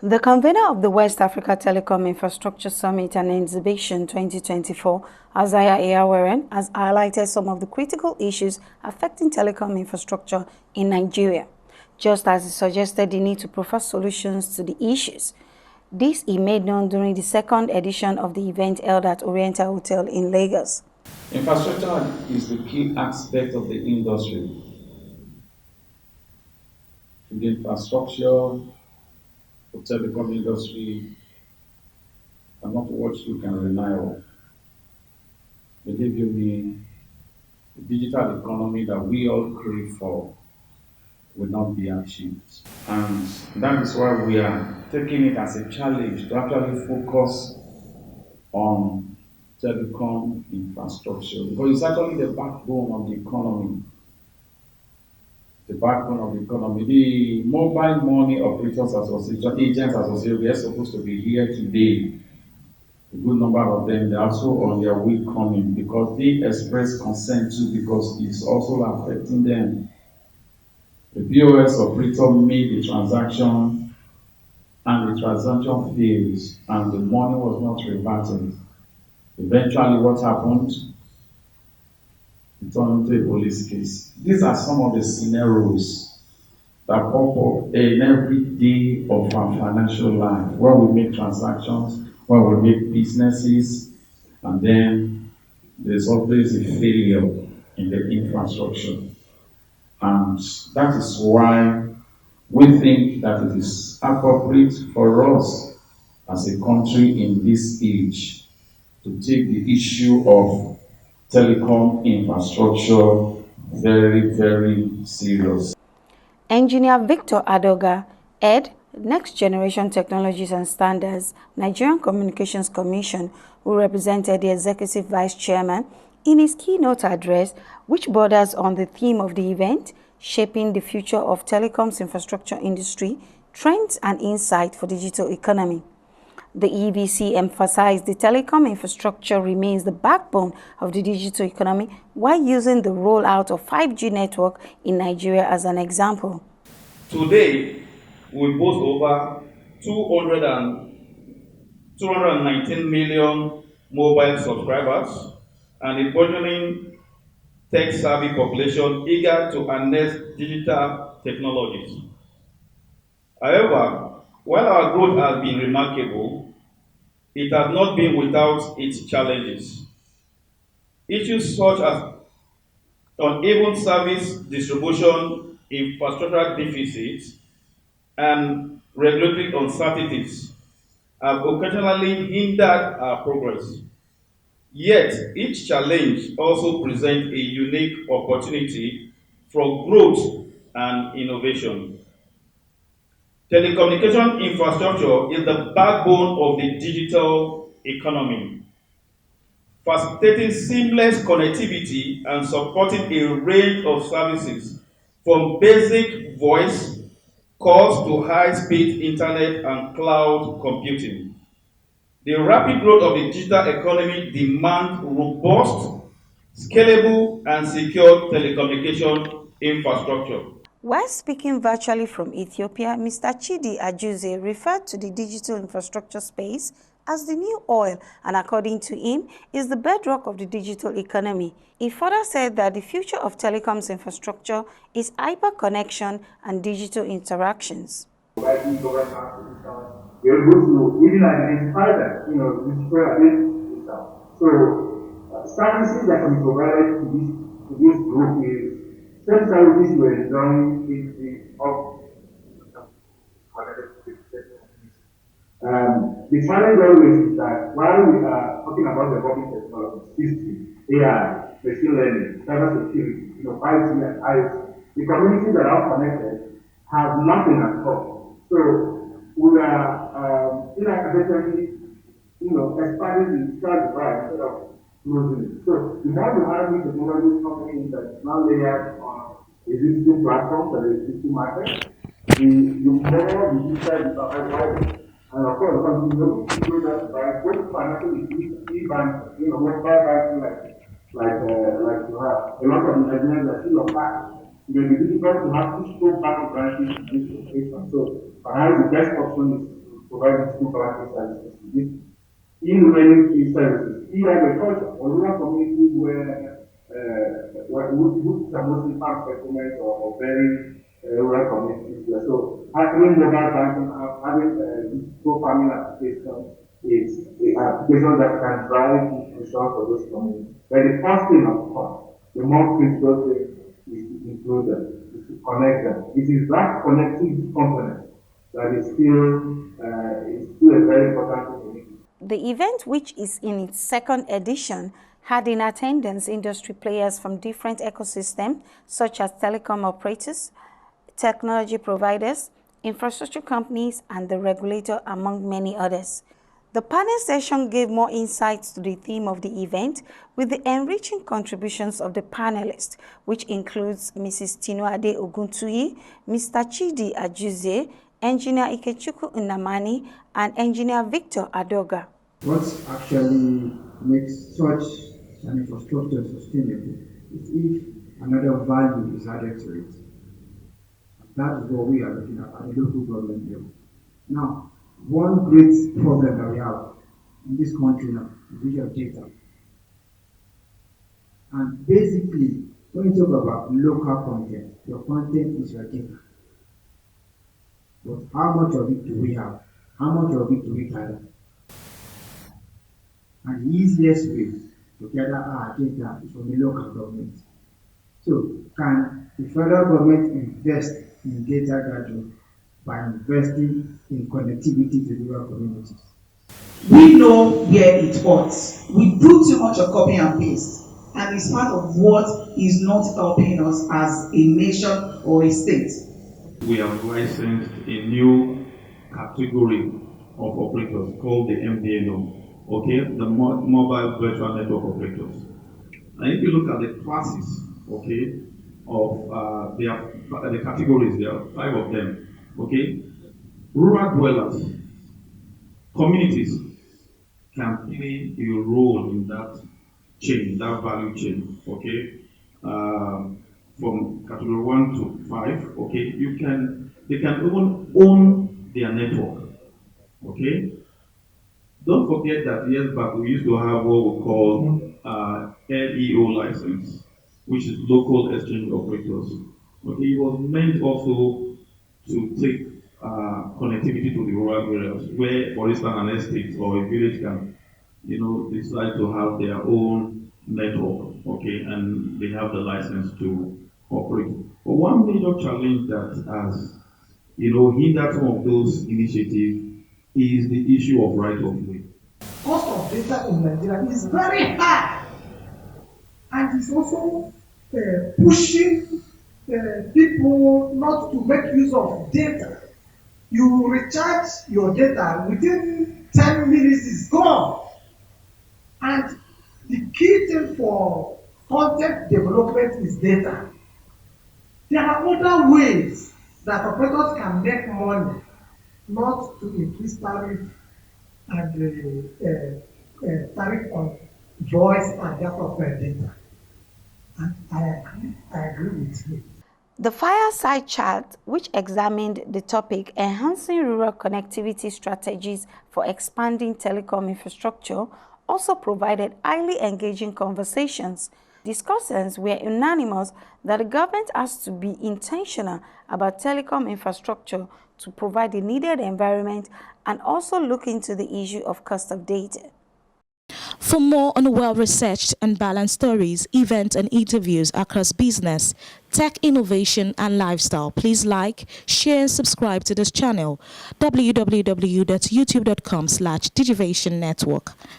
The convener of the West Africa Telecom Infrastructure Summit and Exhibition 2024, Erhiawarien, has highlighted some of the critical issues affecting telecom infrastructure in Nigeria, just as he suggested the need to provide solutions to the issues. This he made known during the second edition of the event held at Oriental Hotel in Lagos. Infrastructure is the key aspect of the industry. The infrastructure, the telecom industry are not what you can rely on. Believe you me, the digital economy that we all crave for will not be achieved. And that is why we are taking it as a challenge to actually focus on telecom infrastructure because it's actually the backbone of the economy. The backbone of the economy. The Mobile Money Operators Association, Agents Association, we are supposed to be here today. A good number of them, they're also on their way coming because they express consent too because it's also affecting them. The POS operator made the transaction and the transaction fails and the money was not reverted. Eventually, what happened? It turned into a police case. These are some of the scenarios that pop up in every day of our financial life where we make transactions, where we make businesses, and then there's always a failure in the infrastructure. And that is why we think that it is appropriate for us as a country in this age to take the issue of telecom infrastructure very, very serious. Engineer Victor Adoga, head, Next Generation Technologies and Standards, Nigerian Communications Commission, who represented the Executive Vice Chairman, in his keynote address, which borders on the theme of the event, Shaping the Future of Telecoms Infrastructure Industry, Trends and Insight for Digital Economy. The EVC emphasized the telecom infrastructure remains the backbone of the digital economy while using the rollout of 5G network in Nigeria as an example. Today, we boast over 200 219 million mobile subscribers and a burgeoning tech-savvy population eager to harness digital technologies. However, while our growth has been remarkable, it has not been without its challenges. Issues such as uneven service distribution, infrastructural deficits, and regulatory uncertainties have occasionally hindered our progress. Yet, each challenge also presents a unique opportunity for growth and innovation. Telecommunication infrastructure is the backbone of the digital economy, facilitating seamless connectivity and supporting a range of services from basic voice calls to high-speed internet and cloud computing. The rapid growth of the digital economy demands robust, scalable, and secure telecommunication infrastructure. While speaking virtually from Ethiopia, Mr. Chidi Ajuze referred to the digital infrastructure space as the new oil and according to him is the bedrock of the digital economy. He further said that the future of telecoms infrastructure is hyperconnection and digital interactions. Widely governed institutions, we are able to even identify that, destroy against itself. So, services that can be provided to this group is same services we're enjoying of the challenge always is that while we are talking about the evolving technologies, history, AI, machine learning, cybersecurity, 5G and IoT, the communities that are connected have nothing at all. So we are inacademically, expanding the child divide instead of closing it. So the more you have these technologies coming in that now layered on existing platforms and existing markets, the more the digital divide widens. And of course, continue to do that by both financial institutions, banks, mobile banking like you have. A lot of Nigerians are still on cash. It may be difficult to have physical bank branches in this location. So perhaps the best option is provide school practice services to this in-learning services, e-agriculture, or rural communities which are mostly farm settlements or very rural communities there. So having mobile banking, having digital farming application is an application that can drive inclusion for those communities. But the first thing, of course, the more critical thing is to include them, is to connect them. It is that connective component that is still a very important thing. The event, which is in its second edition, had in attendance industry players from different ecosystems such as telecom operators, technology providers, infrastructure companies, and the regulator, among many others. The panel session gave more insights to the theme of the event with the enriching contributions of the panelists, which includes Mrs. Tinuade Oguntuyi, Mr. Chidi Ajuze, Engineer Ikechukwu Nnamani, and Engineer Victor Adoga. What actually makes such an infrastructure sustainable is if another value is added to it. That is what we are looking at the local government level. Now, one great problem that we have in this country now is your data. And basically, when you talk about local content, your content is your data. But how much of it do we have? How much of it do we gather? And the easiest way to gather our data is from the local government. So, can the federal government invest in data gathering by investing in connectivity to rural communities? We know where it hurts. We do too much of copy and paste, and it's part of what is not helping us as a nation or a state. We have licensed a new category of operators called the MVNO, okay, the mobile virtual network operators. And if you look at the classes, okay, of the categories, there are 5 of them, okay. Rural dwellers, communities can play a role in that chain, that value chain, okay. From category 1 to 5, okay, they can even own their network, okay. Don't forget that years back we used to have what we call LEO license, which is local exchange operators. Okay, it was meant also to take connectivity to the rural areas, where, for instance, an estate or a village can, decide to have their own network, okay, and they have the license to operate. But one major challenge that has, hindered some of those initiatives is the issue of right of way. Cost of data in Nigeria is very high, and it's also pushing people not to make use of data. You recharge your data within 10 minutes, is gone. And the key thing for content development is data. There are other ways that operators can make money, not to increase tariff and tariff on voice and data of data. And I agree with you. The fireside chat, which examined the topic enhancing rural connectivity strategies for expanding telecom infrastructure, also provided highly engaging conversations. Discussants were unanimous that the government has to be intentional about telecom infrastructure to provide the needed environment and also look into the issue of cost of data. For more on well-researched and balanced stories, events and interviews across business, tech innovation and lifestyle, please like, share and subscribe to this channel, www.youtube.com/digivationnetwork.